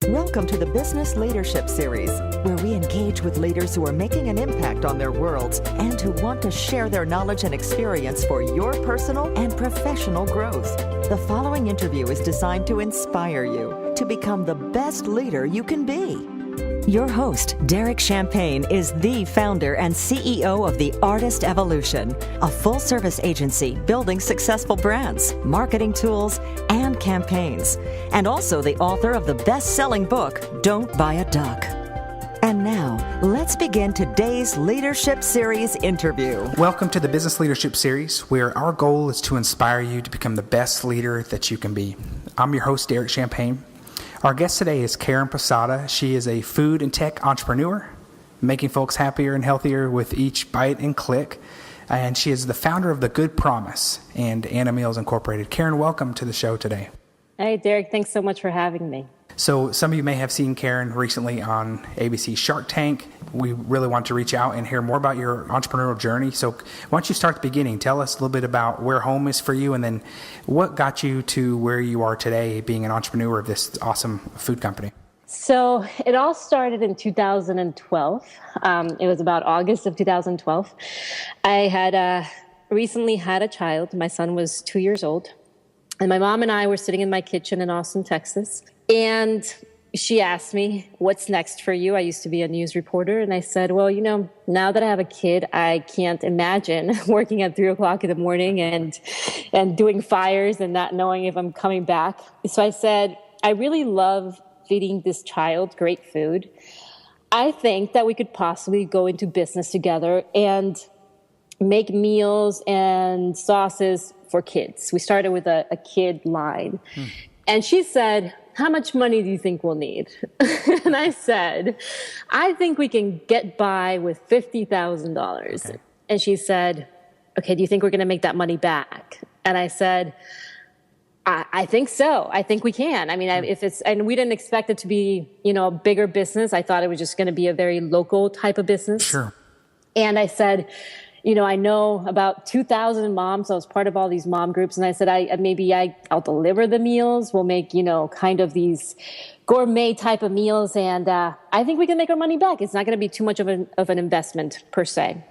Welcome to the Business Leadership Series, where we engage with leaders who are making an impact on their worlds and who want to share their knowledge and experience for your personal and professional growth. The following interview is designed to inspire you to become the best leader you can be. Your host, Derek Champagne, is the founder and CEO of The Artist Evolution, a full-service agency building successful brands, marketing tools, and campaigns, and also the author of the best-selling book, Don't Buy a Duck. And now, let's begin today's Leadership Series interview. Welcome to the Business Leadership Series, where our goal is to inspire you to become the best leader that you can be. I'm your host, Derek Champagne. Our guest today is Karen Posada. She is a food and tech entrepreneur, making folks happier and healthier with each bite and click. And she is the founder of The Good Promise and Anna Meals Incorporated. Karen, welcome to the show today. Hey, Derek, thanks so much for having me. So some of you may have seen Karen recently on ABC Shark Tank. We really want to reach out and hear more about your entrepreneurial journey. So why don't you start at the beginning? Tell us a little bit about where home is for you and then what got you to where you are today being an entrepreneur of this awesome food company. So it all started in 2012. It was about August of 2012. I had recently had a child. My son was 2 years old. And my mom and I were sitting in my kitchen in Austin, Texas. And she asked me, what's next for you? I used to be a news reporter. And I said, well, now that I have a kid, I can't imagine working at 3 o'clock in the morning and doing fires and not knowing if I'm coming back. So I said, I really love feeding this child great food. I think that we could possibly go into business together and make meals and sauces for kids. We started with a kid line. And she said, how much money do you think we'll need? And I said, I think we can get by with $50,000. Okay. And she said, okay, do you think we're going to make that money back? And I said, I think so. I think we can. I mean, and we didn't expect it to be, a bigger business. I thought it was just going to be a very local type of business. Sure. And I said, I know about 2,000 moms. I was part of all these mom groups. And I said, I'll deliver the meals. We'll make, kind of these gourmet type of meals. And I think we can make our money back. It's not going to be too much of an investment per se.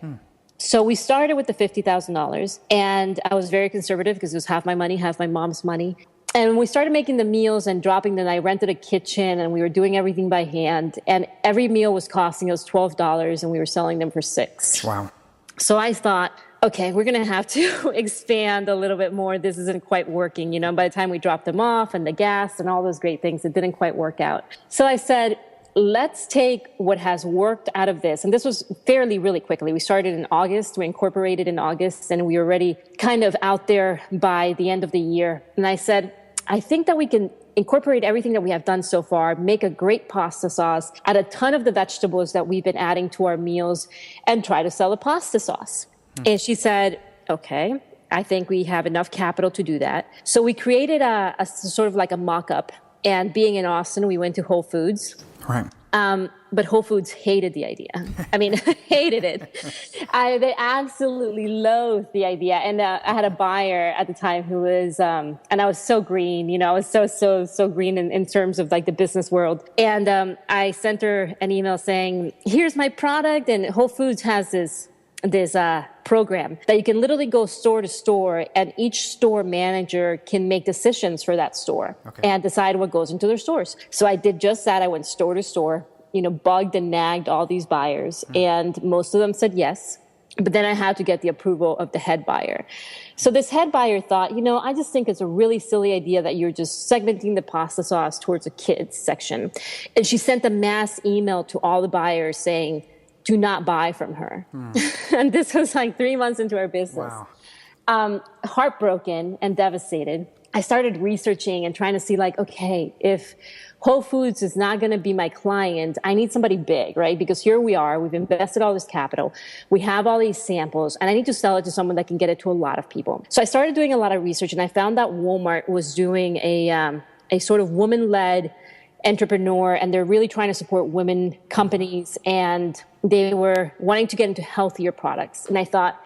So we started with the $50,000. And I was very conservative because it was half my money, half my mom's money. And when we started making the meals and dropping them, I rented a kitchen and we were doing everything by hand. And every meal was costing us $12 and we were selling them for $6. Wow. So I thought, okay, we're going to have to expand a little bit more. This isn't quite working. By the time we dropped them off and the gas and all those great things, it didn't quite work out. So I said, let's take what has worked out of this. And this was really quickly. We started in August. We incorporated in August and we were already kind of out there by the end of the year. And I said, I think that we can incorporate everything that we have done so far, make a great pasta sauce, add a ton of the vegetables that we've been adding to our meals, and try to sell a pasta sauce. And she said, okay, I think we have enough capital to do that. So we created a sort of like a mock-up. And being in Austin, we went to Whole Foods. Right. But Whole Foods hated the idea. I mean, hated it. They absolutely loathed the idea. And I had a buyer at the time who was, and I was so green, I was so green in terms of like the business world. And I sent her an email saying, here's my product. And Whole Foods has this program that you can literally go store to store and each store manager can make decisions for that store and decide what goes into their stores. So I did just that. I went store to store, bugged and nagged all these buyers and most of them said yes. But then I had to get the approval of the head buyer. So this head buyer thought, I just think it's a really silly idea that you're just segmenting the pasta sauce towards a kids section. And she sent a mass email to all the buyers saying, do not buy from her. And this was like 3 months into our business. Wow. Heartbroken and devastated. I started researching and trying to see like, okay, if Whole Foods is not going to be my client, I need somebody big, right? Because here we are, we've invested all this capital, we have all these samples, and I need to sell it to someone that can get it to a lot of people. So I started doing a lot of research and I found that Walmart was doing a sort of woman-led entrepreneur, and they're really trying to support women companies, and they were wanting to get into healthier products. And I thought,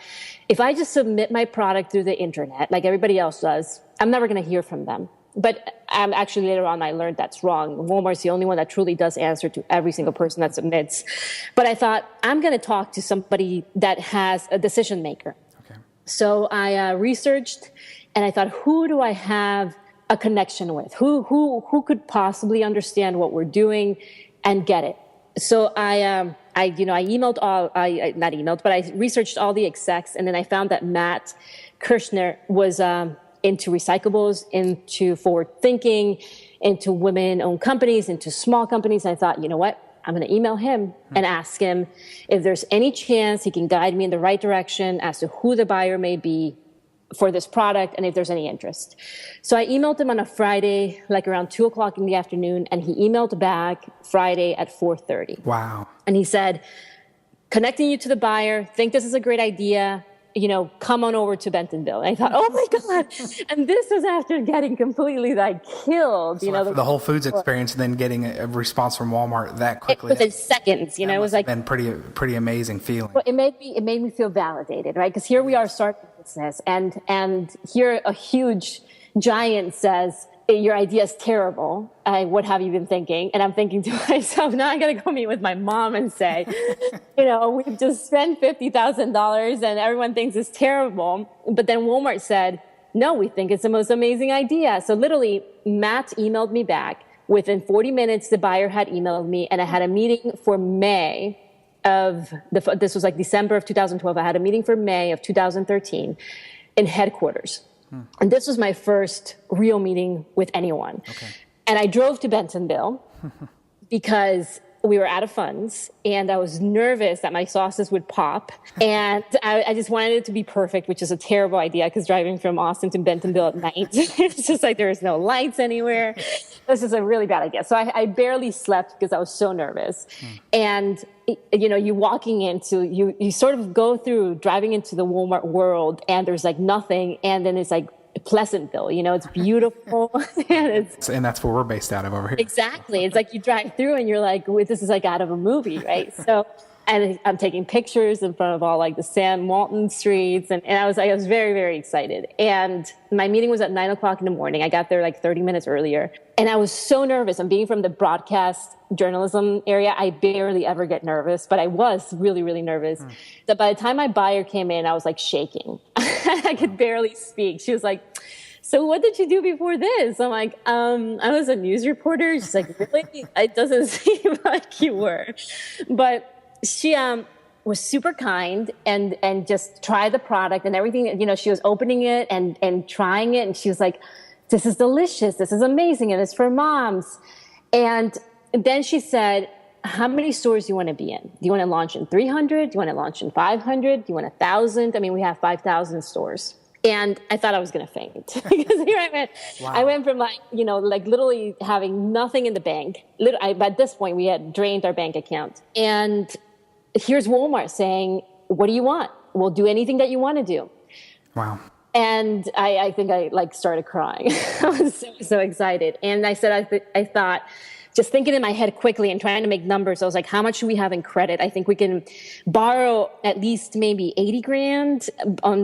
if I just submit my product through the internet, like everybody else does, I'm never going to hear from them. But actually later on, I learned that's wrong. Walmart's the only one that truly does answer to every single person that submits. But I thought, I'm going to talk to somebody that has a decision maker. Okay. So I researched, and I thought, who do I have a connection with? Who could possibly understand what we're doing and get it? So I emailed not emailed, but I researched all the execs, and then I found that Matt Kirshner was into recyclables, into forward thinking, into women-owned companies, into small companies. And I thought, you know what? I'm going to email him and ask him if there's any chance he can guide me in the right direction as to who the buyer may be for this product and if there's any interest. So I emailed him on a Friday, like around 2:00 in the afternoon, and he emailed back Friday at 4:30. Wow. And he said, connecting you to the buyer, think this is a great idea, come on over to Bentonville. And I thought, oh my God. And this was after getting completely killed, So the Whole Foods experience, then getting a response from Walmart that quickly. Within seconds, it was like, been pretty amazing feeling. Well, it made me feel validated, right? Because here we are starting business, and here a huge giant says, your idea is terrible. What have you been thinking? And I'm thinking to myself, now I got to go meet with my mom and say, we've just spent $50,000 and everyone thinks it's terrible. But then Walmart said, no, we think it's the most amazing idea. So literally, Matt emailed me back. Within 40 minutes, the buyer had emailed me, and I had a meeting for May this was like December of 2012. I had a meeting for May of 2013 in headquarters. And this was my first real meeting with anyone. Okay. And I drove to Bentonville because we were out of funds, and I was nervous that my sauces would pop. And I just wanted it to be perfect, which is a terrible idea because driving from Austin to Bentonville at night, it's just like there's no lights anywhere. This is a really bad idea. So I barely slept because I was so nervous. And, you walking into, you sort of go through driving into the Walmart world, and there's like nothing. And then it's like Pleasantville, it's beautiful. and that's where we're based out of over here. Exactly. It's like you drive through and you're like, this is like out of a movie, right? So, and I'm taking pictures in front of all like the Sam Walton streets. And I was very, very excited. And my meeting was at 9:00 in the morning. I got there like 30 minutes earlier. And I was so nervous. And being from the broadcast journalism area, I barely ever get nervous, but I was really, really nervous. So by the time my buyer came in, I was like shaking. I could barely speak. She was like, so what did you do before this? I'm like, I was a news reporter. She's like, really? It doesn't seem like you were. But she was super kind and just tried the product and everything. She was opening it and trying it. And she was like, this is delicious. This is amazing. And it's for moms. And then she said, how many stores do you want to be in? Do you want to launch in 300? Do you want to launch in 500? Do you want 1,000? I mean, we have 5,000 stores. And I thought I was going to faint because here I went. Wow. I went from like literally having nothing in the bank. At this point, we had drained our bank account. And here's Walmart saying, what do you want? We'll do anything that you want to do. Wow. And I think I started crying. I was so excited. And I said, I thought, just thinking in my head quickly and trying to make numbers, I was like, how much do we have in credit? I think we can borrow at least maybe 80 grand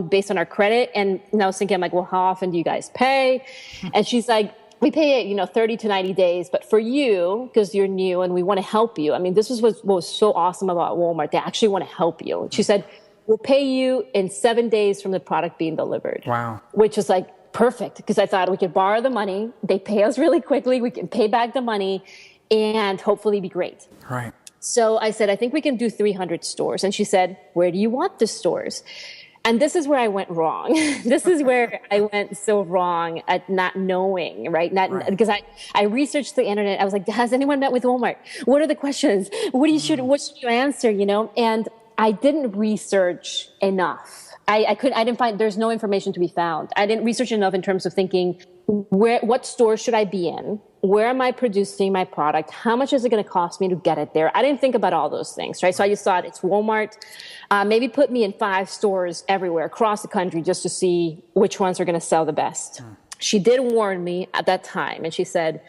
based on our credit. And I was thinking, I'm like, well, how often do you guys pay? And she's like, we pay it, 30 to 90 days. But for you, because you're new and we want to help you. I mean, this was what was so awesome about Walmart. They actually want to help you. She said, we'll pay you in 7 days from the product being delivered. Wow. Which is like perfect, because I thought we could borrow the money. They pay us really quickly. We can pay back the money and hopefully be great. Right. So I said, I think we can do 300 stores. And she said, where do you want the stores? And this is where I went wrong. This is where I went so wrong at not knowing, right? Because I researched the internet. I was like, has anyone met with Walmart? What are the questions? What should you answer, And I didn't research enough. I didn't find, there's no information to be found. I didn't research enough in terms of thinking, what store should I be in? Where am I producing my product? How much is it going to cost me to get it there? I didn't think about all those things, right? So I just thought it's Walmart. Maybe put me in 5 stores everywhere across the country just to see which ones are going to sell the best. She did warn me at that time, and she said,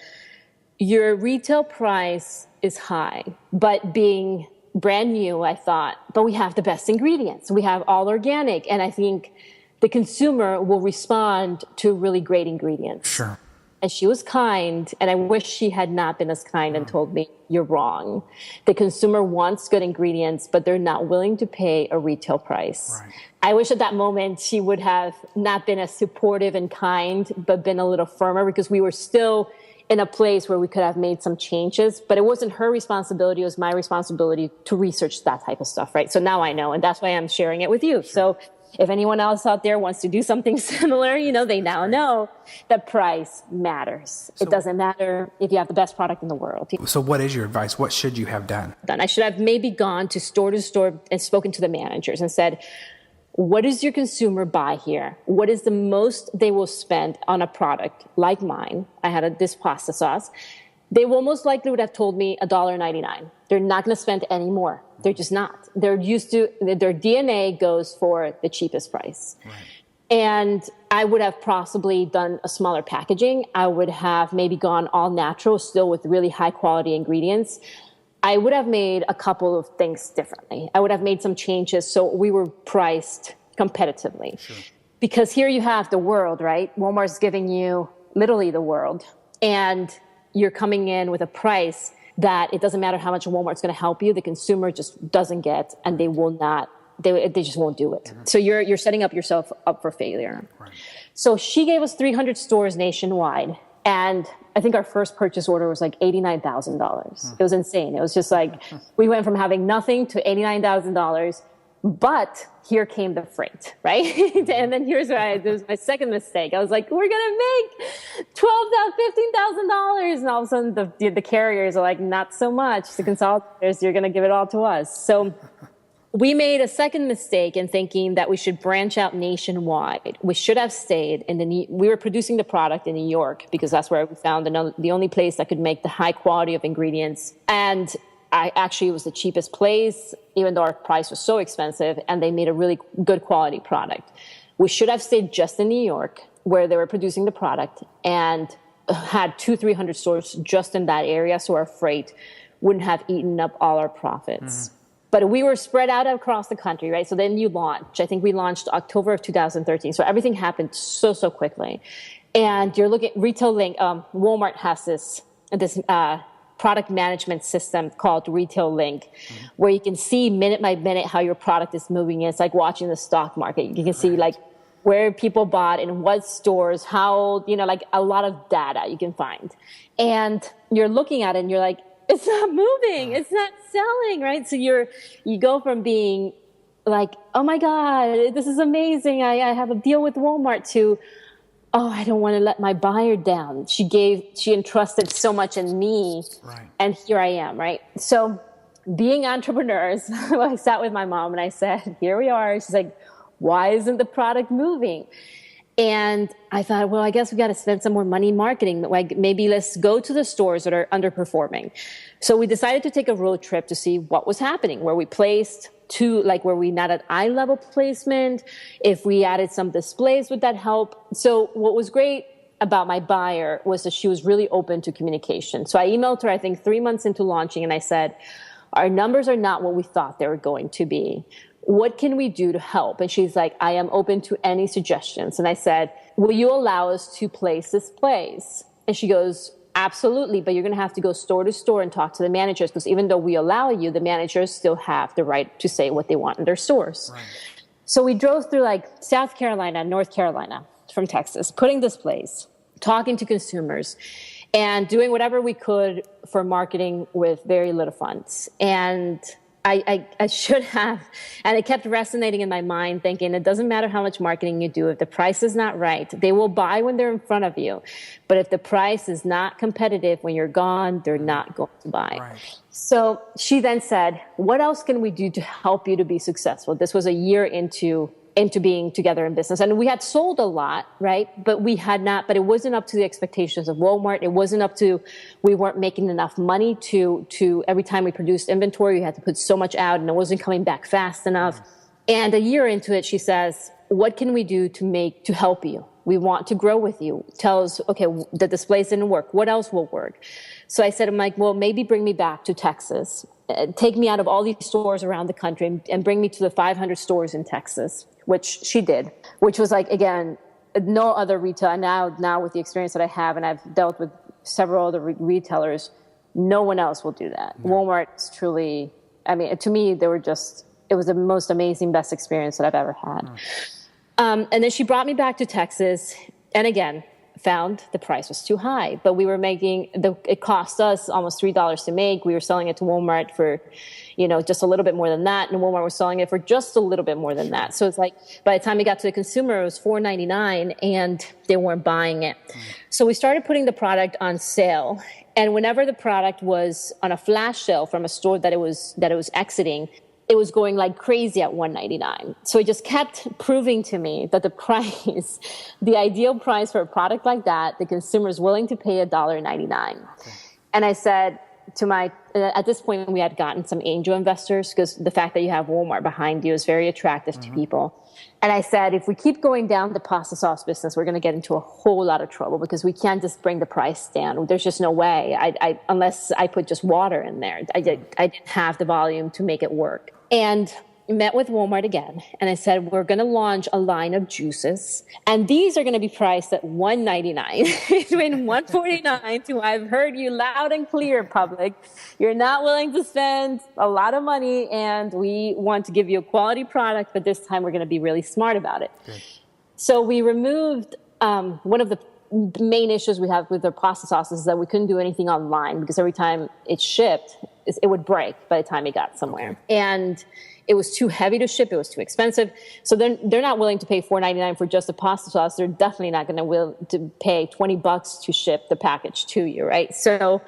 your retail price is high, but being brand new, I thought, but we have the best ingredients. We have all organic, and I think the consumer will respond to really great ingredients. Sure. and she was kind. And I wish she had not been as kind and told me, you're wrong. The consumer wants good ingredients, but they're not willing to pay a retail price. Right. I wish at that moment she would have not been as supportive and kind, but been a little firmer, because we were still in a place where we could have made some changes, but it wasn't her responsibility. It was my responsibility to research that type of stuff, right? So now I know, and that's why I'm sharing it with you. Sure. So if anyone else out there wants to do something similar, they now know that price matters. So, it doesn't matter if you have the best product in the world. So what is your advice? What should you have done? I should have maybe gone to store and spoken to the managers and said, what does your consumer buy here? What is the most they will spend on a product like mine? I had this pasta sauce. They will most likely would have told me $1.99. They're not going to spend any more. They're just not. They're used to, their DNA goes for the cheapest price. Right. And I would have possibly done a smaller packaging. I would have maybe gone all natural, still with really high quality ingredients. I would have made a couple of things differently. I would have made some changes so we were priced competitively. Sure. Because here you have the world, right? Walmart's giving you literally the world. And you're coming in with a price that it doesn't matter how much Walmart's going to help you. The consumer just doesn't get, and they will not, they just won't do it. Mm-hmm. So you're setting up yourself up for failure. Right. So she gave us 300 stores nationwide. And I think our first purchase order was like $89,000. It was insane. It was just like, we went from having nothing to $89,000, but here came the freight, right? And then this was my second mistake. I was like, we're going to make $12,000, $15,000. And all of a sudden the carriers are like, not so much. The consolidators, you're going to give it all to us. So we made a second mistake in thinking that we should branch out nationwide. We should have stayed we were producing the product in New York because that's where we found the only place that could make the high quality of ingredients. And it was the cheapest place, even though our price was so expensive, and they made a really good quality product. We should have stayed just in New York where they were producing the product and had 200-300 stores just in that area. So our freight wouldn't have eaten up all our profits. Mm-hmm. But we were spread out across the country, right? So then you launch. I think we launched October of 2013. So everything happened so quickly. And you're looking at Retail Link. Walmart has this product management system called Retail Link, mm-hmm. where you can see minute by minute how your product is moving. It's like watching the stock market. You can see like where people bought, in what stores, how, like a lot of data you can find. And you're looking at it and you're like, it's not moving. It's not selling, right? So you go from being like, oh my God, this is amazing. I have a deal with Walmart to, oh, I don't want to let my buyer down. She entrusted so much in me. Right. And here I am, right? So being entrepreneurs, I sat with my mom and I said, here we are. She's like, why isn't the product moving? And I thought, well, I guess we got to spend some more money in marketing. Like maybe let's go to the stores that are underperforming. So we decided to take a road trip to see what was happening, where we placed were we not at eye level placement? If we added some displays, would that help? So what was great about my buyer was that she was really open to communication. So I emailed her, I think 3 months into launching, and I said, our numbers are not what we thought they were going to be. What can we do to help? And she's like, I am open to any suggestions. And I said, will you allow us to place displays? And she goes, absolutely, but you're going to have to go store to store and talk to the managers, because even though we allow you, the managers still have the right to say what they want in their stores. Right. So we drove through like South Carolina, North Carolina from Texas, putting displays, talking to consumers, and doing whatever we could for marketing with very little funds. And I should have, and it kept resonating in my mind, thinking it doesn't matter how much marketing you do. If the price is not right, they will buy when they're in front of you. But if the price is not competitive when you're gone, they're not going to buy. Right. So she then said, what else can we do to help you to be successful? This was a year into being together in business. And we had sold a lot, right? But it wasn't up to the expectations of Walmart. It wasn't we weren't making enough money to every time we produced inventory, we had to put so much out and it wasn't coming back fast enough. And a year into it, she says, what can we do to help you? We want to grow with you. Tell us, okay, the displays didn't work. What else will work? So I said, I'm like, well, maybe bring me back to Texas. Take me out of all these stores around the country and bring me to the 500 stores in Texas, which she did, which was like, again, no other retailer now with the experience that I have, and I've dealt with several other retailers, no one else will do that. No. Walmart is truly, I mean, to me, it was the most amazing, best experience that I've ever had. And then she brought me back to Texas, and again, found the price was too high, but we were it cost us almost $3 to make. We were selling it to Walmart for, just a little bit more than that. And Walmart was selling it for just a little bit more than that. So it's like, by the time it got to the consumer, it was $4.99 and they weren't buying it. So we started putting the product on sale. And whenever the product was on a flash sale from a store that it was exiting, it was going like crazy at $1.99. So it just kept proving to me that the price, the ideal price for a product like that, the consumer is willing to pay $1.99. Okay. And I said at this point, we had gotten some angel investors because the fact that you have Walmart behind you is very attractive to people. And I said, if we keep going down the pasta sauce business, we're going to get into a whole lot of trouble because we can't just bring the price down. There's just no way, unless I put just water in there. I didn't have the volume to make it work. And met with Walmart again, and I said, we're going to launch a line of juices, and these are going to be priced at $1.99, between $1.49 to, I've heard you loud and clear, public. You're not willing to spend a lot of money, and we want to give you a quality product, but this time we're going to be really smart about it. Good. So we removed one of the main issues we have with our pasta sauces is that we couldn't do anything online because every time it shipped, it would break by the time it got somewhere. Okay. And it was too heavy to ship. It was too expensive. So they're not willing to pay $4.99 for just the pasta sauce. They're definitely not going to pay $20 to ship the package to you, right? So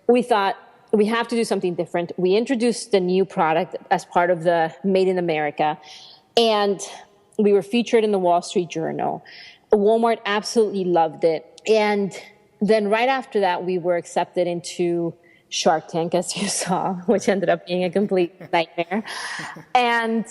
we thought we have to do something different. We introduced the new product as part of the Made in America, and we were featured in the Wall Street Journal. Walmart absolutely loved it. And then right after that, we were accepted into Shark Tank, as you saw, which ended up being a complete nightmare. And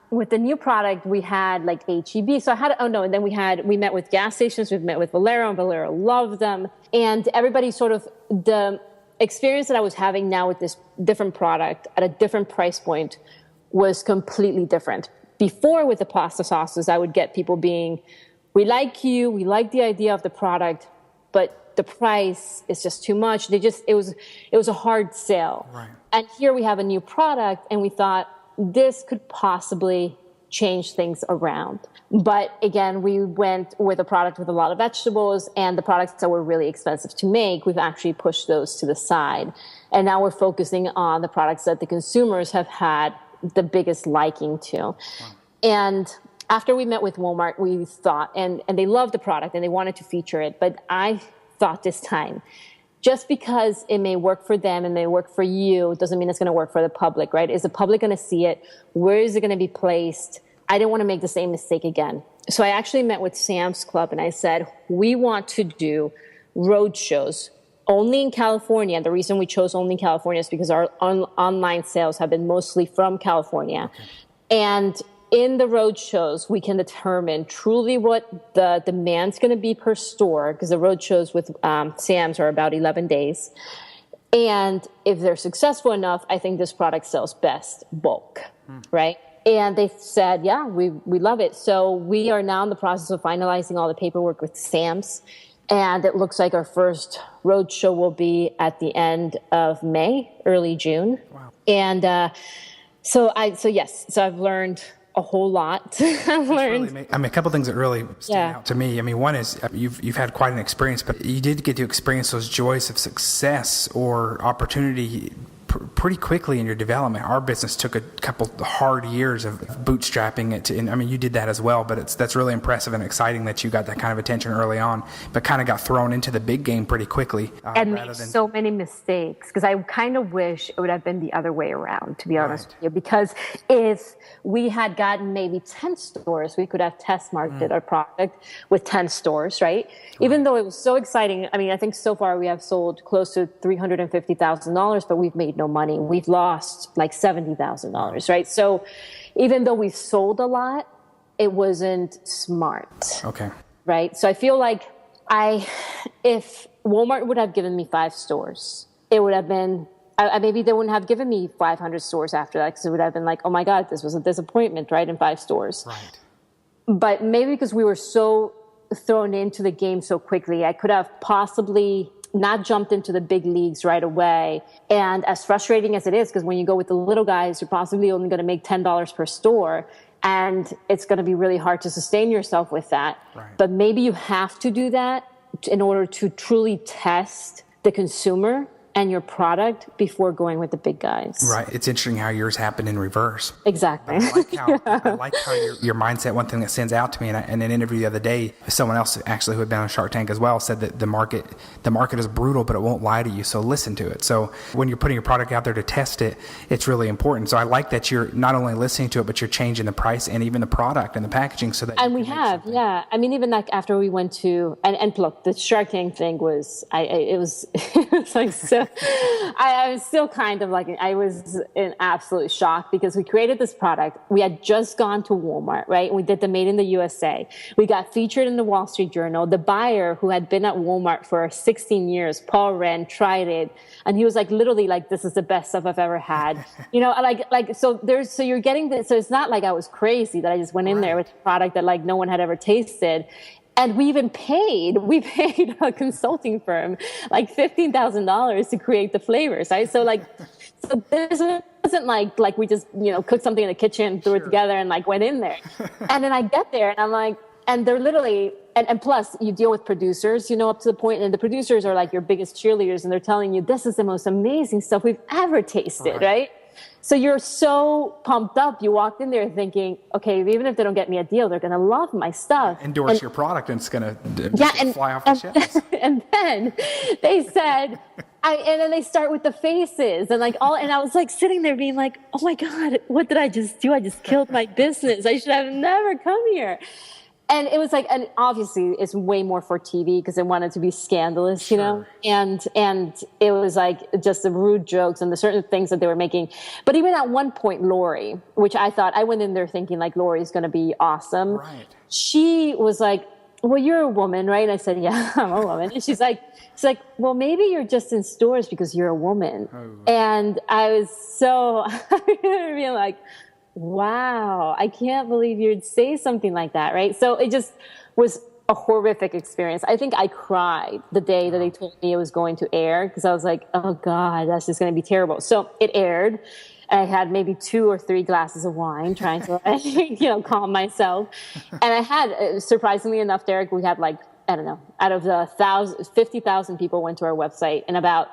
with the new product, we had like H-E-B. So and then we met with gas stations, we met with Valero, and Valero loved them. And everybody the experience that I was having now with this different product at a different price point was completely different. Before with the pasta sauces, I would get people being, we like you, we like the idea of the product, but the price is just too much. It was a hard sell. Right. And here we have a new product, and we thought this could possibly change things around. But again, we went with a product with a lot of vegetables, and the products that were really expensive to make, we've actually pushed those to the side. And now we're focusing on the products that the consumers have had the biggest liking to. Wow. And after we met with Walmart, we thought, and they loved the product and they wanted to feature it, but I thought this time, just because it may work for them and may work for you doesn't mean it's going to work for the public, right? Is the public going to see it? Where is it going to be placed? I didn't want to make the same mistake again. So I actually met with Sam's Club and I said, we want to do road shows only in California. And the reason we chose only in California is because our online sales have been mostly from California. Okay. And in the road shows, we can determine truly what the demand's going to be per store, because the road shows with Sam's are about 11 days. And if they're successful enough, I think this product sells best bulk, right? And they said, yeah, we love it. So we are now in the process of finalizing all the paperwork with Sam's. And it looks like our first road show will be at the end of May, early June. Wow. And so I've learned a whole lot. I've learned. A couple things that really stand out to me. I mean, one is you've had quite an experience, but you did get to experience those joys of success or opportunity pretty quickly in your development. Our business took a couple hard years of bootstrapping it, and I mean, you did that as well, but that's really impressive and exciting that you got that kind of attention early on, but kind of got thrown into the big game pretty quickly. And made so many mistakes, because I kind of wish it would have been the other way around, to be honest with you, because if we had gotten maybe 10 stores, we could have test marketed our product with 10 stores, right? Even though it was so exciting. I mean, I think so far we have sold close to $350,000, but we've made no money. We've lost like $70,000, right? So even though we sold a lot, it wasn't smart. Okay. Right? So I feel like if Walmart would have given me 5 stores, it would have been, maybe they wouldn't have given me 500 stores after that, because it would have been like, oh my God, this was a disappointment, right? In 5 stores. Right. But maybe because we were so thrown into the game so quickly, I could have possibly not jumped into the big leagues right away. And as frustrating as it is, because when you go with the little guys, you're possibly only going to make $10 per store. And it's going to be really hard to sustain yourself with that. Right. But maybe you have to do that in order to truly test the consumer and your product before going with the big guys. Right. It's interesting how yours happened in reverse. Exactly. I like how your mindset, one thing that stands out to me, and in an interview the other day, someone else actually who had been on Shark Tank as well said that the market is brutal, but it won't lie to you. So listen to it. So when you're putting your product out there to test it, it's really important. So I like that you're not only listening to it, but you're changing the price and even the product and the packaging so that. And we have, yeah. I mean, even like after we went to, and look, the Shark Tank thing was, it was like so. I was still kind of like, I was in absolute shock because we created this product. We had just gone to Walmart, right? We did the Made in the USA. We got featured in the Wall Street Journal. The buyer who had been at Walmart for 16 years, Paul Wren, tried it. And he was like, literally like, this is the best stuff I've ever had. You know, so you're getting this. So it's not like I was crazy that I just went in there with a product that like no one had ever tasted. And we paid a consulting firm like $15,000 to create the flavors, right? So this wasn't like we just, cooked something in the kitchen, threw it together and like went in there. And then I get there and I'm like, and they're literally, and plus you deal with producers, up to the point, and the producers are like your biggest cheerleaders and they're telling you, this is the most amazing stuff we've ever tasted, right? So you're so pumped up. You walked in there thinking, okay, even if they don't get me a deal, they're going to love my stuff. Endorse your product and it's going to fly off the shelves. And then they said, and then they start with the faces and and I was like sitting there being like, oh my God, what did I just do? I just killed my business. I should have never come here. And it was like, and obviously it's way more for TV because they wanted to be scandalous, and it was like just the rude jokes and the certain things that they were making. But even at one point, Lori, which I went in there thinking like Lori's going to be awesome. Right. She was like, well, you're a woman, right? And I said, yeah, I'm a woman. And she's like, well, maybe you're just in stores because you're a woman. Oh. And I was so, being like, wow, I can't believe you'd say something like that, right? So it just was a horrific experience. I think I cried the day that they told me it was going to air because I was like, oh God, that's just going to be terrible. So it aired. I had maybe 2 or 3 glasses of wine trying to, calm myself. And I had, surprisingly enough, Derek, we had like, I don't know, out of the 50,000 people went to our website and about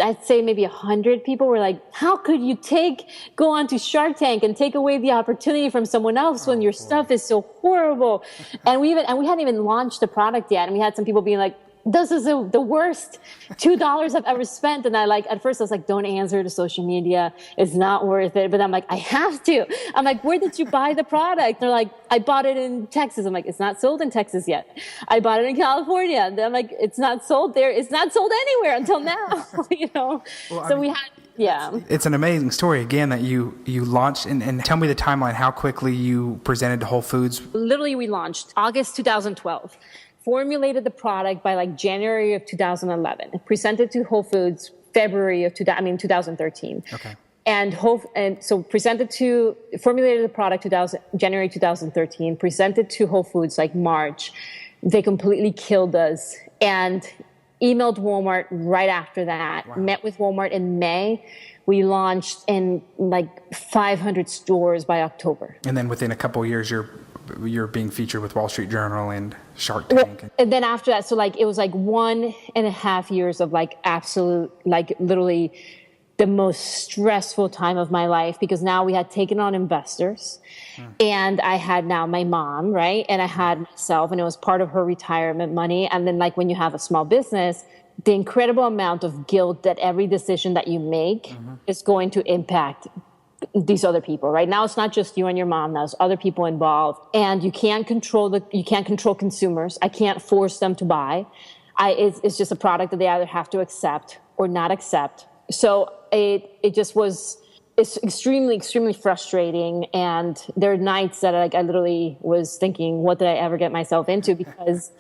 I'd say maybe 100 people were like, how could you go on to Shark Tank and take away the opportunity from someone else when your stuff is so horrible? And we hadn't even launched the product yet. And we had some people being like, this is the worst $2 I've ever spent. And at first I was like, don't answer to social media. It's not worth it. But I'm like, I have to. I'm like, where did you buy the product? They're like, I bought it in Texas. I'm like, it's not sold in Texas yet. I bought it in California. And I'm like, it's not sold there. It's not sold anywhere until now, Well, so we had, yeah. It's an amazing story, again, that you launched. And tell me the timeline, how quickly you presented to Whole Foods. Literally, we launched August 2012. Formulated the product by January of 2011. Presented to Whole Foods February of 2013. Okay. And so formulated the product January 2013. Presented to Whole Foods March. They completely killed us and emailed Walmart right after that. Wow. Met with Walmart in May. We launched in 500 stores by October. And then within a couple of years, you're being featured with Wall Street Journal and Shark Tank. And then after that, so it was 1.5 years of absolute, literally the most stressful time of my life because now we had taken on investors and I had now my mom, right? And I had myself and it was part of her retirement money. And then when you have a small business, the incredible amount of guilt that every decision that you make is going to impact these other people, right? Now it's not just you and your mom, now it's other people involved. And you can't control consumers. I can't force them to buy. It's just a product that they either have to accept or not accept. So it just was, it's extremely, extremely frustrating. And there are nights that I literally was thinking, what did I ever get myself into? Because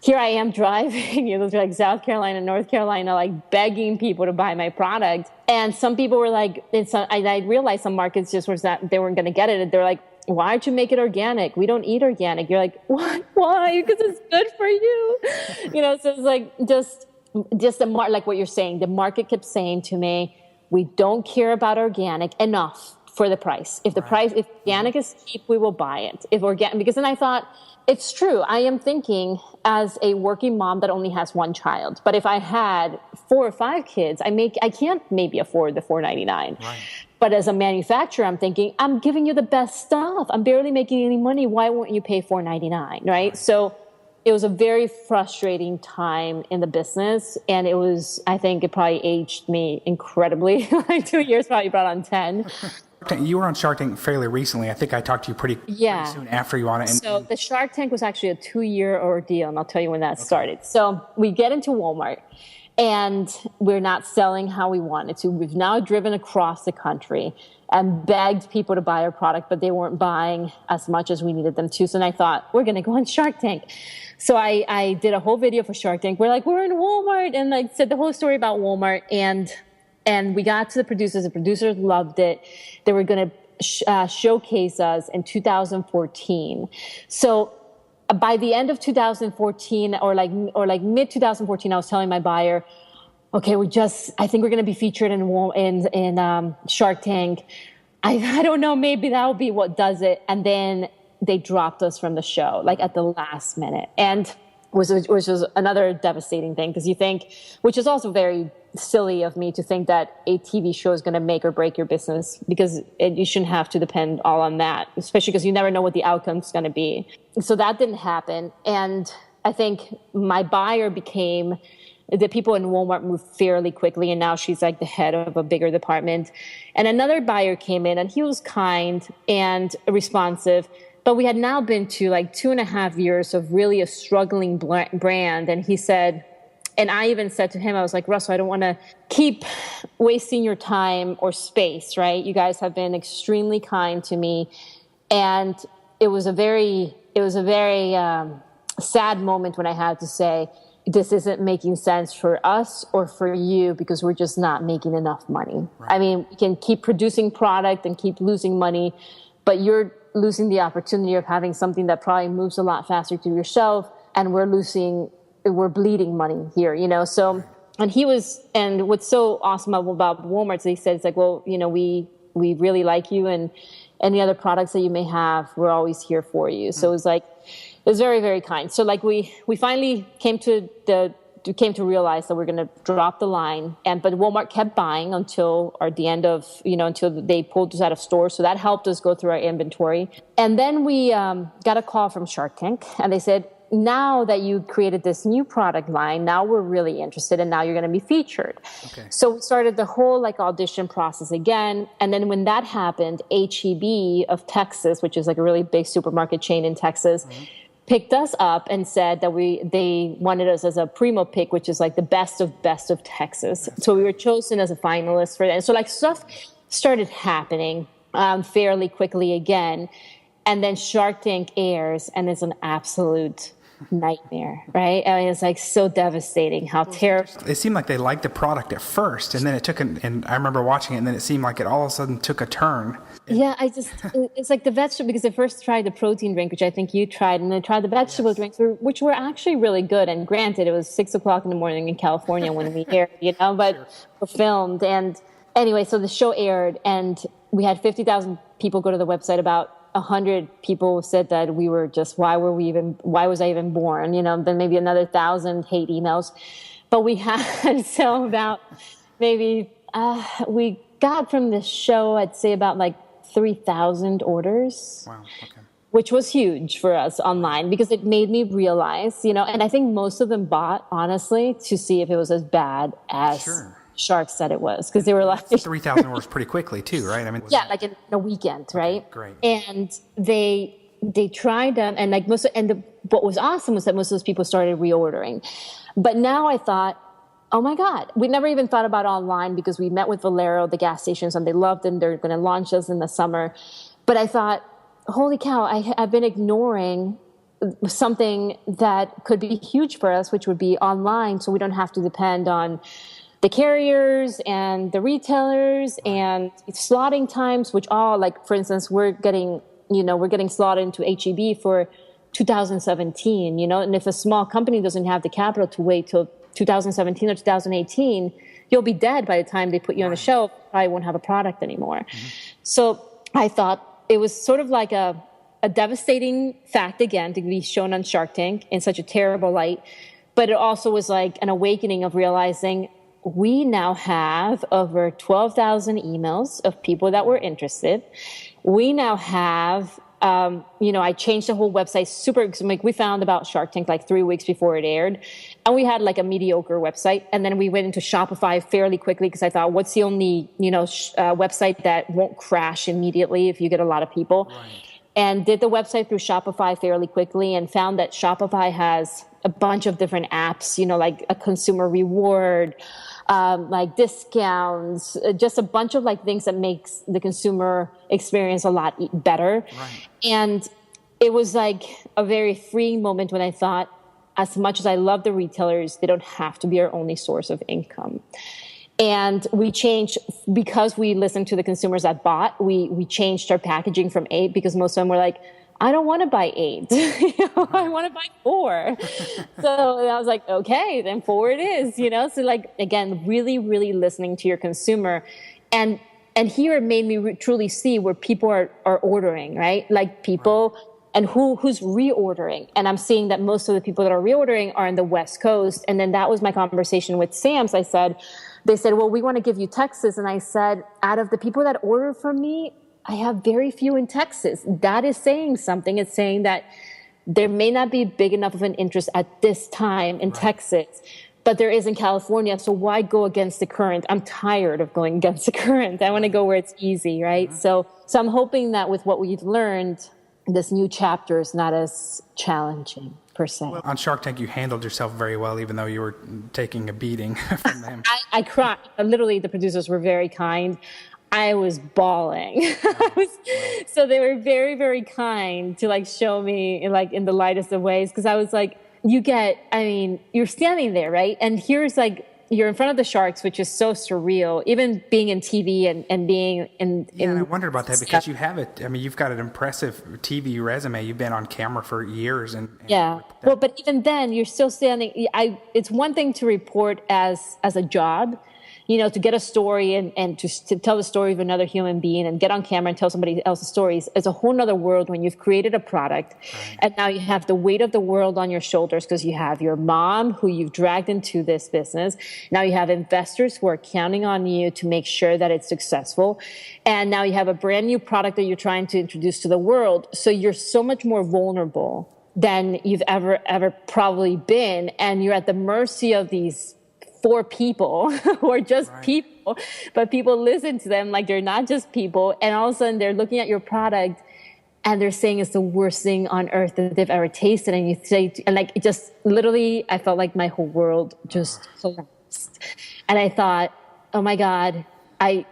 here I am driving, South Carolina, North Carolina, begging people to buy my product. And some people were I realized some markets just was that they weren't going to get it. And they're like, why'd you make it organic? We don't eat organic. You're like, what? Why? Because it's good for you. So it's like just like what you're saying. The market kept saying to me, we don't care about organic enough for the price. If organic is cheap, we will buy it. Because then I thought, it's true. I am thinking as a working mom that only has one child. But if I had 4 or 5 kids, I can't maybe afford the $4.99. Right. But as a manufacturer, I'm thinking, I'm giving you the best stuff. I'm barely making any money. Why won't you pay $4.99? Right? So it was a very frustrating time in the business. And I think it probably aged me incredibly. Like 2 years probably brought on 10. You were on Shark Tank fairly recently. I think I talked to you pretty soon after you were on it. So the Shark Tank was actually a 2-year ordeal, and I'll tell you when that started. So we get into Walmart, and we're not selling how we wanted to. We've now driven across the country and begged people to buy our product, but they weren't buying as much as we needed them to. So then I thought, we're going to go on Shark Tank. So I did a whole video for Shark Tank. We're in Walmart, and I said the whole story about Walmart, and we got to the producers. The producers loved it. They were going to showcase us in 2014. So by the end of 2014 or like mid 2014, I was telling my buyer, okay, I think we're going to be featured in Shark Tank. I don't know, maybe that will be what does it. And then they dropped us from the show, like at the last minute. And which was another devastating thing, because you think, which is also very silly of me to think that a TV show is going to make or break your business, because you shouldn't have to depend all on that, especially because you never know what the outcome is going to be. So that didn't happen. And I think my buyer became, the people in Walmart moved fairly quickly, and now she's like the head of a bigger department. And another buyer came in, and he was kind and responsive. But we had now been to like 2.5 years of really a struggling brand. And he said, and I even said to him, I was like, Russell, I don't want to keep wasting your time or space, right? You guys have been extremely kind to me. And it was a very sad moment when I had to say, this isn't making sense for us or for you, because we're just not making enough money. Right. I mean, we can keep producing product and keep losing money, but you're losing the opportunity of having something that probably moves a lot faster to your shelf, and we're bleeding money here, So, and what's so awesome about Walmart, they said, it's like, well, we really like you, and any other products that you may have, we're always here for you. So it was very, very kind. So like we finally came to realize that we're going to drop the line, but Walmart kept buying until the end of, until they pulled us out of stores. So that helped us go through our inventory. And then we got a call from Shark Tank, and they said, now that you created this new product line, now we're really interested, and now you're going to be featured. Okay. So we started the whole audition process again. And then when that happened, H-E-B of Texas, which is like a really big supermarket chain in Texas, picked us up and said that they wanted us as a primo pick, which is like the best of Texas. So we were chosen as a finalist for that. And so stuff started happening fairly quickly again. And then Shark Tank airs, and it's an absolute nightmare, right? I mean, it's so devastating how terrible. It seemed like they liked the product at first, and then it took and I remember watching it, and then it seemed like it all of a sudden took a turn. Yeah, it's like the vegetable, because I first tried the protein drink, which I think you tried, and then I tried the vegetable drinks, which were actually really good. And granted, it was 6:00 in the morning in California when we aired, but we filmed. And anyway, so the show aired, and we had 50,000 people go to the website. About 100 people said that we were just, why was I even born? Then maybe another 1,000 hate emails. But we had, so about maybe, we got from this show, I'd say about 3,000 orders. Wow, okay. Which was huge for us online, because it made me realize, and I think most of them bought, honestly, to see if it was as bad as Shark said it was, because they were like 3,000 orders pretty quickly too, right? I mean, in a weekend, right? Okay, great. And they tried them, and what was awesome was that most of those people started reordering. But now I thought, oh my God, we never even thought about online, because we met with Valero, the gas stations, and they loved them. They're going to launch us in the summer. But I thought, holy cow, I've been ignoring something that could be huge for us, which would be online, so we don't have to depend on the carriers and the retailers and slotting times, which all, for instance, we're getting we're getting slotted into HEB for 2017, and if a small company doesn't have the capital to wait till 2017 or 2018, you'll be dead by the time they put you on the shelf. Probably won't have a product anymore. Mm-hmm. So I thought it was sort of like a devastating fact, again, to be shown on Shark Tank in such a terrible light. But it also was like an awakening of realizing we now have over 12,000 emails of people that were interested. We now have, I changed the whole website super. Like, we found about Shark Tank like 3 weeks before it aired. And we had like a mediocre website. And then we went into Shopify fairly quickly because I thought, what's the only, website that won't crash immediately if you get a lot of people? Right. And did the website through Shopify fairly quickly and found that Shopify has a bunch of different apps, like a consumer reward, like discounts, just a bunch of like things that makes the consumer experience a lot better. Right. And it was like a very freeing moment when I thought, as much as I love the retailers, they don't have to be our only source of income. And we changed, because we listened to the consumers that bought, we changed our packaging from 8, because most of them were like, I don't want to buy 8. I want to buy 4. So I was like, okay, then 4 it is, So like, again, really, really listening to your consumer. And here it made me truly see where people are ordering, right? Like people, and who's reordering. And I'm seeing that most of the people that are reordering are in the West Coast. And then that was my conversation with Sam's. They said, well, we want to give you Texas. And I said, out of the people that order from me, I have very few in Texas. That is saying something. It's saying that there may not be big enough of an interest at this time in Texas, but there is in California. So why go against the current? I'm tired of going against the current. I want to go where it's easy, right? Mm-hmm. So I'm hoping that with what we've learned, this new chapter is not as challenging per se. Well, on Shark Tank, you handled yourself very well, even though you were taking a beating from them. I cried. Literally, the producers were very kind. I was bawling. So they were very, very kind to like show me like in the lightest of ways. Cause I was like, you're standing there, right? And here's like, you're in front of the sharks, which is so surreal, even being in TV and being in. Yeah, and I wondered about that because you have it. I mean, you've got an impressive TV resume. You've been on camera for years. And yeah. Well, but even then, you're still standing. It's one thing to report as a job, to get a story and to tell the story of another human being and get on camera and tell somebody else's stories. It's a whole nother world when you've created a product. Right. And now you have the weight of the world on your shoulders because you have your mom who you've dragged into this business. Now you have investors who are counting on you to make sure that it's successful. And now you have a brand new product that you're trying to introduce to the world. So you're so much more vulnerable than you've ever probably been. And you're at the mercy of these 4 people who are just people, but people listen to them like they're not just people. And all of a sudden they're looking at your product and they're saying it's the worst thing on earth that they've ever tasted. And you say, and like, it just literally, I felt like my whole world just collapsed. And I thought, oh my God,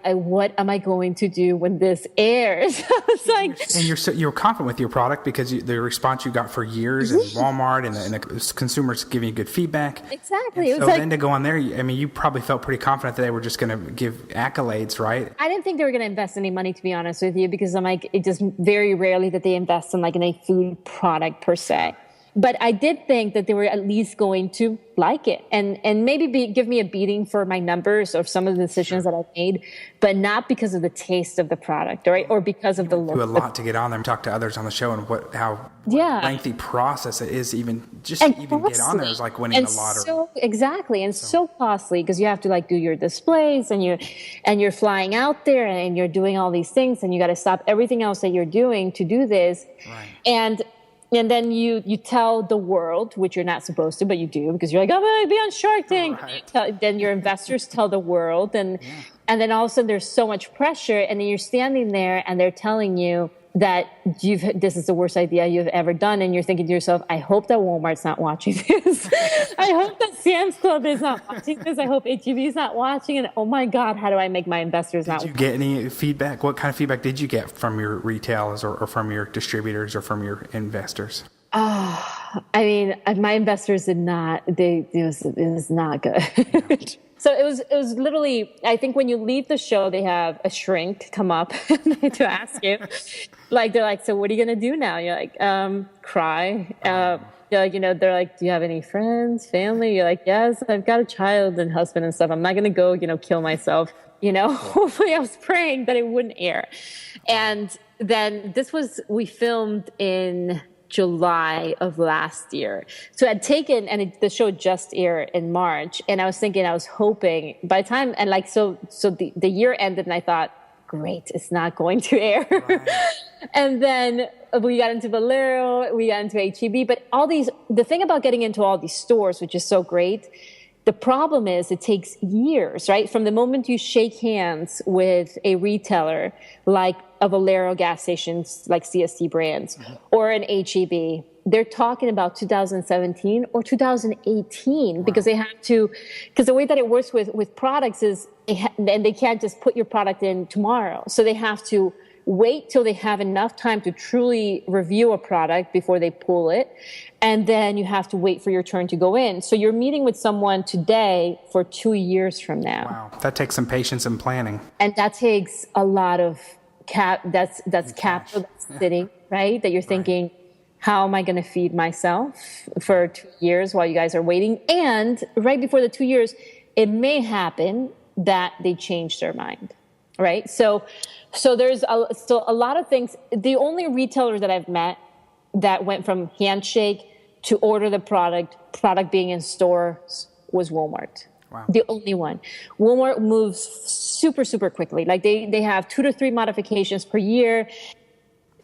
what am I going to do when this airs? I was like, and you're confident with your product because the response you got for years in Walmart and the consumers giving you good feedback. Exactly. So then to go on there, you probably felt pretty confident that they were just going to give accolades, right? I didn't think they were going to invest any money, to be honest with you, because I'm like, it just very rarely that they invest in like in a food product per se. But I did think that they were at least going to like it and maybe give me a beating for my numbers or some of the decisions that I made, but not because of the taste of the product, right? Or because of the look. Do a lot to get on there and talk to others on the show and how lengthy process it is even get on there is like winning the lottery. Exactly. And so costly because you have to like do your displays and you're flying out there and you're doing all these things and you got to stop everything else that you're doing to do this. Right. And then you tell the world, which you're not supposed to, but you do because you're like, I'm going to be on Shark Tank. Right. Then your investors tell the world. And then all of a sudden there's so much pressure. And then you're standing there and they're telling you that this is the worst idea you've ever done. And you're thinking to yourself, I hope that Walmart's not watching this. I hope that Sam's Club is not watching this. I hope HEB is not watching. And oh my God, how do I make my investors not watch? Did you get any feedback? What kind of feedback did you get from your retailers or from your distributors or from your investors? My investors did not. It was not good. So it was literally, I think when you leave the show, they have a shrink come up to ask you, like, they're like, so what are you going to do now? You're like, cry. You're like, they're like, do you have any friends, family? You're like, yes, I've got a child and husband and stuff. I'm not going to go, kill myself. Hopefully I was praying that it wouldn't air. And then we filmed in July of last year. So I'd taken, and the show just aired in March. And I was hoping by the time, and like, so the year ended and I thought, great, it's not going to air. Right. And then we got into Valero, we got into H-E-B, but the thing about getting into all these stores, which is so great, the problem is it takes years, right? From the moment you shake hands with a retailer, like a Valero gas stations, like CSC brands, or an H-E-B, they're talking about 2017 or 2018 because because the way that it works with products is, and they can't just put your product in tomorrow. So they have to wait till they have enough time to truly review a product before they pull it. And then you have to wait for your turn to go in. So you're meeting with someone today for 2 years from now. Wow. That takes some patience and planning. And that takes a lot of capital that's sitting, right? That you're thinking, how am I going to feed myself for 2 years while you guys are waiting? And right before the 2 years, it may happen that they change their mind, right? So there's a lot of things. The only retailer that I've met that went from handshake to order the product being in stores was Walmart. Wow. The only one. Walmart moves super, super quickly. Like they have 2 to 3 modifications per year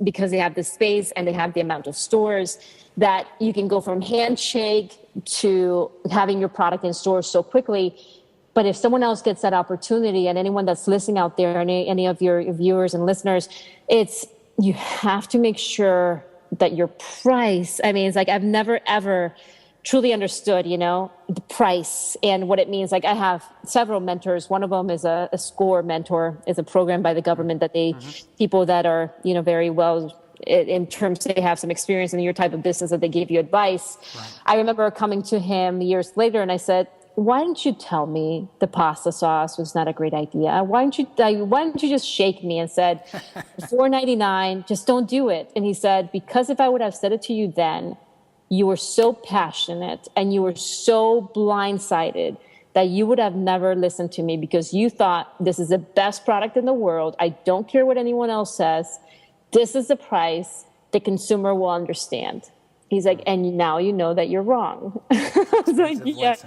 because they have the space and they have the amount of stores that you can go from handshake to having your product in stores so quickly. But if someone else gets that opportunity, and anyone that's listening out there, any of your viewers and listeners, you have to make sure that your price, it's like I've never, ever truly understood, the price and what it means. Like I have several mentors. One of them is a SCORE mentor, is a program by the government that people that are, very well in terms they have some experience in your type of business that they give you advice. Right. I remember coming to him years later and I said, why didn't you tell me the pasta sauce was not a great idea? Why didn't you just shake me and said, $4.99, just don't do it? And he said, because if I would have said it to you then, you were so passionate and you were so blindsided that you would have never listened to me because you thought this is the best product in the world. I don't care what anyone else says. This is the price the consumer will understand. He's like, and now you know that you're wrong. I was like, yes.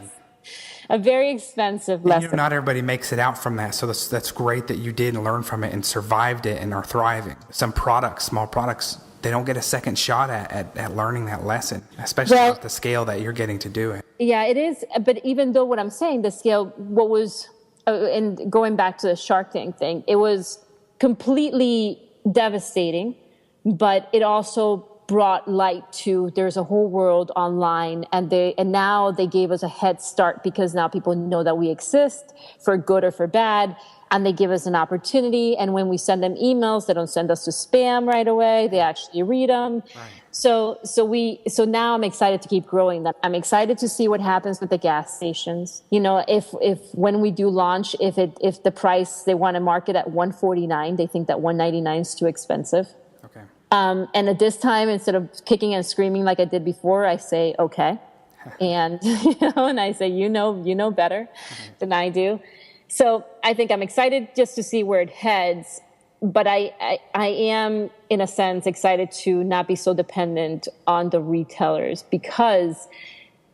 A very expensive lesson. Not everybody makes it out from that. So that's great that you did learn from it and survived it and are thriving. Some products, small products, they don't get a second shot at learning that lesson, especially at the scale that you're getting to do it. Yeah, it is. But even though what I'm saying, the scale, what was, and going back to the Shark Tank thing, it was completely devastating, but it also brought light to there's a whole world online, and now they gave us a head start because now people know that we exist for good or for bad, and they give us an opportunity. And when we send them emails, they don't send us to spam right away. They actually read them. Right. So now I'm excited to keep growing that. I'm excited to see what happens with the gas stations. If when we do launch, if the price they want to market at $149, they think that $199 is too expensive. Okay. And at this time, instead of kicking and screaming like I did before, I say, okay. And, and I say, you know better than I do. So I think I'm excited just to see where it heads. But I am, in a sense, excited to not be so dependent on the retailers because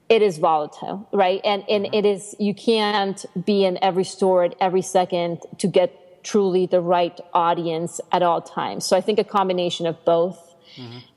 it is volatile, right? And it is, you can't be in every store at every second to get truly the right audience at all times. So I think a combination of both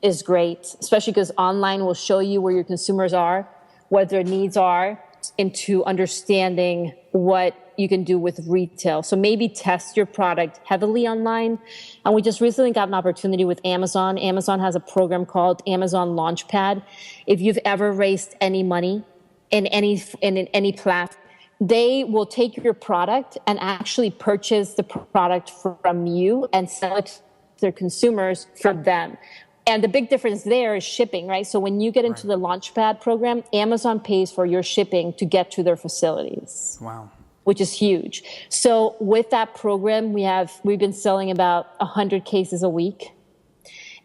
is great, especially because online will show you where your consumers are, what their needs are, into understanding what you can do with retail. So maybe test your product heavily online. And we just recently got an opportunity with Amazon. Amazon has a program called Amazon Launchpad. If you've ever raised any money in any platform, they will take your product and actually purchase the product from you and sell it to their consumers for them. And the big difference there is shipping, right? So when you get into the Launchpad program, Amazon pays for your shipping to get to their facilities. Wow. which is huge. So with that program, we've been selling about 100 cases a week.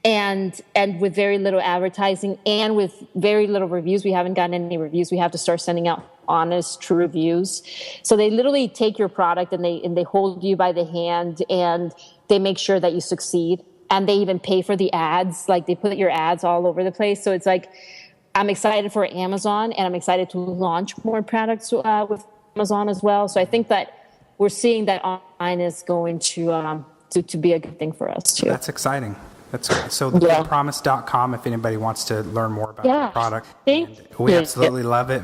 And with very little advertising and with very little reviews. We haven't gotten any reviews. We have to start sending out honest, true reviews. So they literally take your product and they hold you by the hand and they make sure that you succeed. And they even pay for the ads. Like, they put your ads all over the place. So it's like, I'm excited for Amazon, and I'm excited to launch more products with Amazon as well. So I think that we're seeing that online is going to be a good thing for us too. That's exciting. That's great. So thepromise.com, if anybody wants to learn more about the product. We absolutely love it.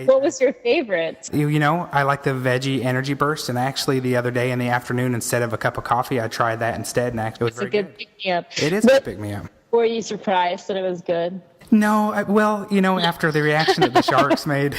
What was your favorite? I like the veggie energy burst, and actually the other day in the afternoon, instead of a cup of coffee, I tried that instead, and actually it was very good. Pick-me-up. It is a good pick-me-up. Were you surprised that it was good? No, after the reaction that the sharks made,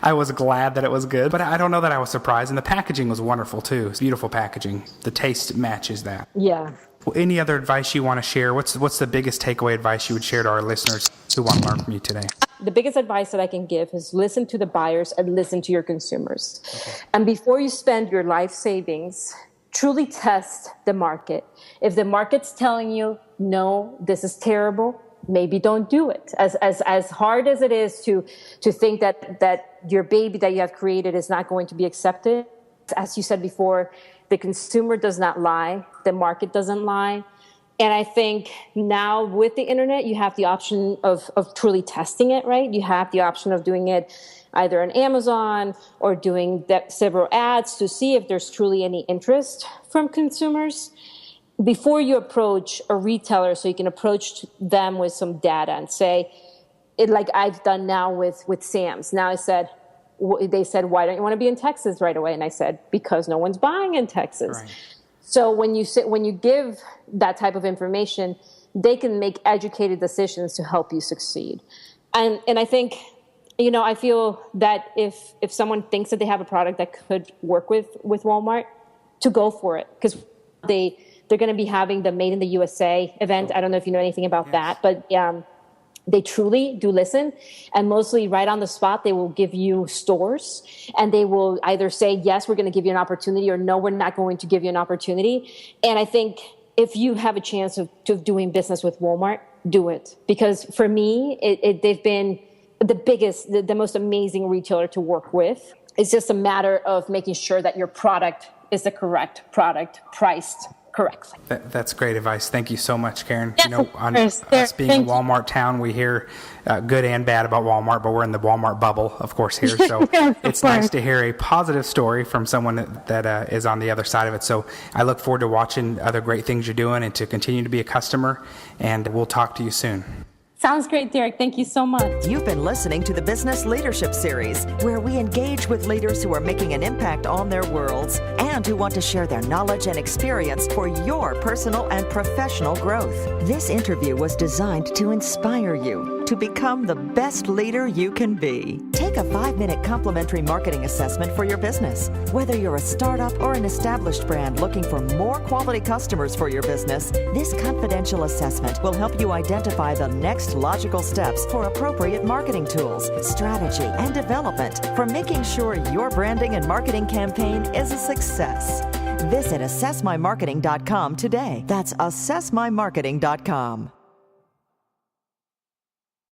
I was glad that it was good, but I don't know that I was surprised. And the packaging was wonderful too. It's beautiful packaging. The taste matches that. Yeah. Well, any other advice you want to share? What's the biggest takeaway advice you would share to our listeners who want to learn from you today? The biggest advice that I can give is listen to the buyers and listen to your consumers. Okay. And before you spend your life savings, truly test the market. If the market's telling you, no, this is terrible, maybe don't do it. As hard as it is to think that your baby that you have created is not going to be accepted, as you said before, the consumer does not lie, the market doesn't lie. And I think now with the internet, you have the option of truly testing it, right? You have the option of doing it either on Amazon or doing several ads to see if there's truly any interest from consumers. Before you approach a retailer, so you can approach them with some data and say, like I've done now with Sam's. Now they said, why don't you want to be in Texas right away? And I said, because no one's buying in Texas. Right. So when you give that type of information, they can make educated decisions to help you succeed. And I think, I feel that if someone thinks that they have a product that could work with Walmart, to go for it, because they're going to be having the Made in the USA event. I don't know if you know anything about that, but they truly do listen. And mostly right on the spot, they will give you stores and they will either say, yes, we're going to give you an opportunity, or no, we're not going to give you an opportunity. And I think if you have a chance of doing business with Walmart, do it. Because for me, they've been the biggest, the most amazing retailer to work with. It's just a matter of making sure that your product is the correct product, priced correctly. That's great advice. Thank you so much, Karen. Yes, on us being a Walmart town, we hear good and bad about Walmart, but we're in the Walmart bubble, of course, here. So it's nice to hear a positive story from someone that is on the other side of it. So I look forward to watching other great things you're doing and to continue to be a customer, and we'll talk to you soon. Sounds great, Derek. Thank you so much. You've been listening to the Business Leadership Series, where we engage with leaders who are making an impact on their worlds and who want to share their knowledge and experience for your personal and professional growth. This interview was designed to inspire you to become the best leader you can be. Take a 5-minute complimentary marketing assessment for your business. Whether you're a startup or an established brand looking for more quality customers for your business, this confidential assessment will help you identify the next logical steps for appropriate marketing tools, strategy, and development for making sure your branding and marketing campaign is a success. Visit assessmymarketing.com today. That's assessmymarketing.com.